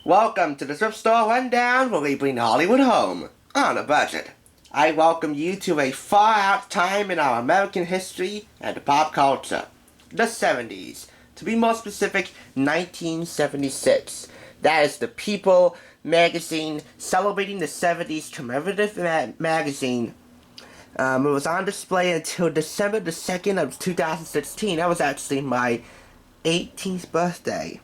Welcome to the Thrift Store Rundown, where we bring Hollywood home on a budget. I welcome you to a far-out time in our American history and pop culture, the 70s. To be more specific, 1976. That is the People magazine celebrating the 70s commemorative magazine. It was on display until December the 2nd of 2016. That was actually my 18th birthday.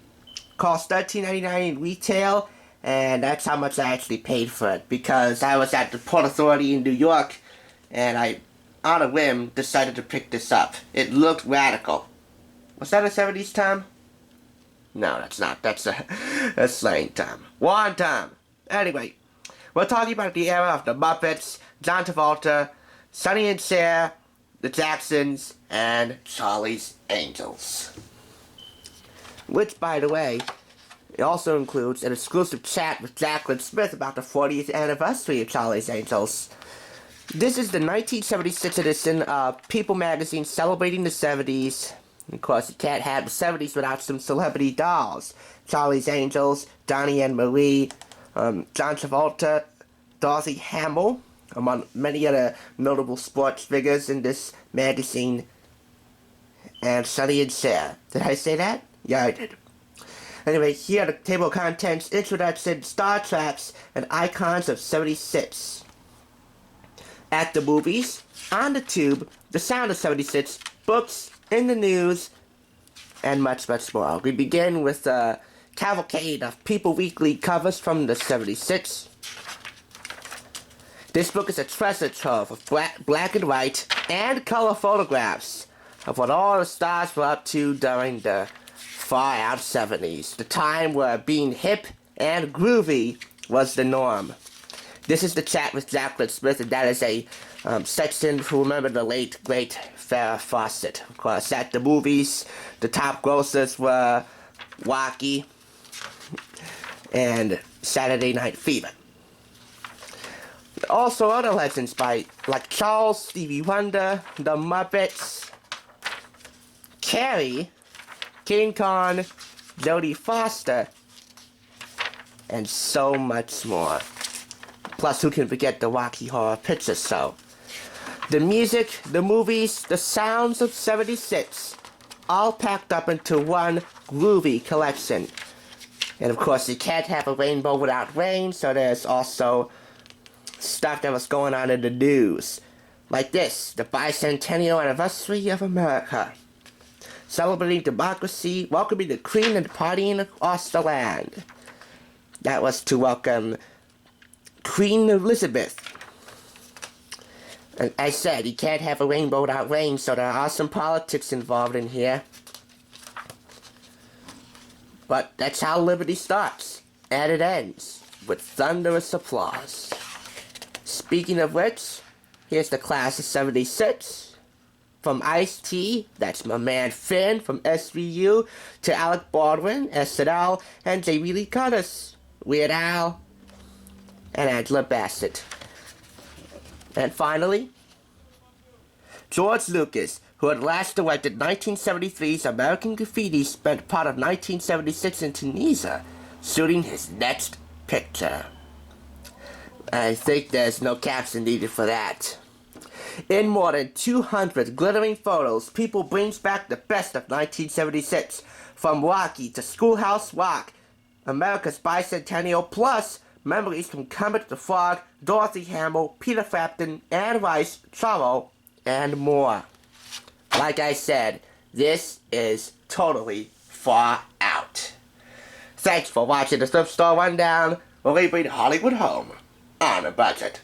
Cost $13.99 in retail, and that's how much I actually paid for it, because I was at the Port Authority in New York, and I, on a whim, decided to pick this up. It looked radical. Was that a 70s time? No, that's not. That's a slang time. One time. Anyway, we're talking about the era of the Muppets, John Travolta, Sonny and Cher, the Jacksons, and Charlie's Angels. Which, by the way, it also includes an exclusive chat with Jacqueline Smith about the 40th anniversary of Charlie's Angels. This is the 1976 edition of People magazine celebrating the 70s. Of course, you can't have the 70s without some celebrity dolls. Charlie's Angels, Donnie and Marie, John Travolta, Dorothy Hamill, among many other notable sports figures in this magazine, and Sonny and Cher. Did I say that? Yeah, I did. Anyway, here are the table of contents, introduction, star tracks, and icons of 76. At the movies, on the tube, the sound of 76, books, in the news, and much, much more. We begin with a cavalcade of People Weekly covers from the 76. This book is a treasure trove of black and white and color photographs of what all the stars were up to during the far-out 70s, the time where being hip and groovy was the norm. This is the chat with Jacqueline Smith, and that is a section who remember the late, great Farrah Fawcett. Of course, at the movies, the top grossers were Wacky and Saturday Night Fever. Also, other legends like Charles, Stevie Wonder, the Muppets, Carrie, King Kong, Jodie Foster, and so much more. Plus, who can forget the Rocky Horror Picture Show? The music, the movies, the sounds of 76, all packed up into one groovy collection. And of course, you can't have a rainbow without rain, so there's also stuff that was going on in the news. Like this, the bicentennial anniversary of America. Celebrating democracy, welcoming the Queen and partying across the land. That was to welcome Queen Elizabeth. And I said, you can't have a rainbow without rain, so there are some politics involved in here. But that's how liberty starts, and it ends with thunderous applause. Speaking of which, here's the class of 76. From Ice-T, that's my man Finn from SVU, to Alec Baldwin, SNL, and Jamie Lee Curtis, Weird Al, and Angela Bassett. And finally, George Lucas, who had last directed 1973's American Graffiti, spent part of 1976 in Tunisia, shooting his next picture. I think there's no caption needed for that. In more than 200 glittering photos, People brings back the best of 1976, from Rocky to Schoolhouse Rock, America's Bicentennial, plus memories from Kermit the Frog, Dorothy Hamill, Peter Frampton, Anne Rice, Churro, and more. Like I said, this is totally far out. Thanks for watching the Thrift Store Rundown, where we bring Hollywood home on a budget.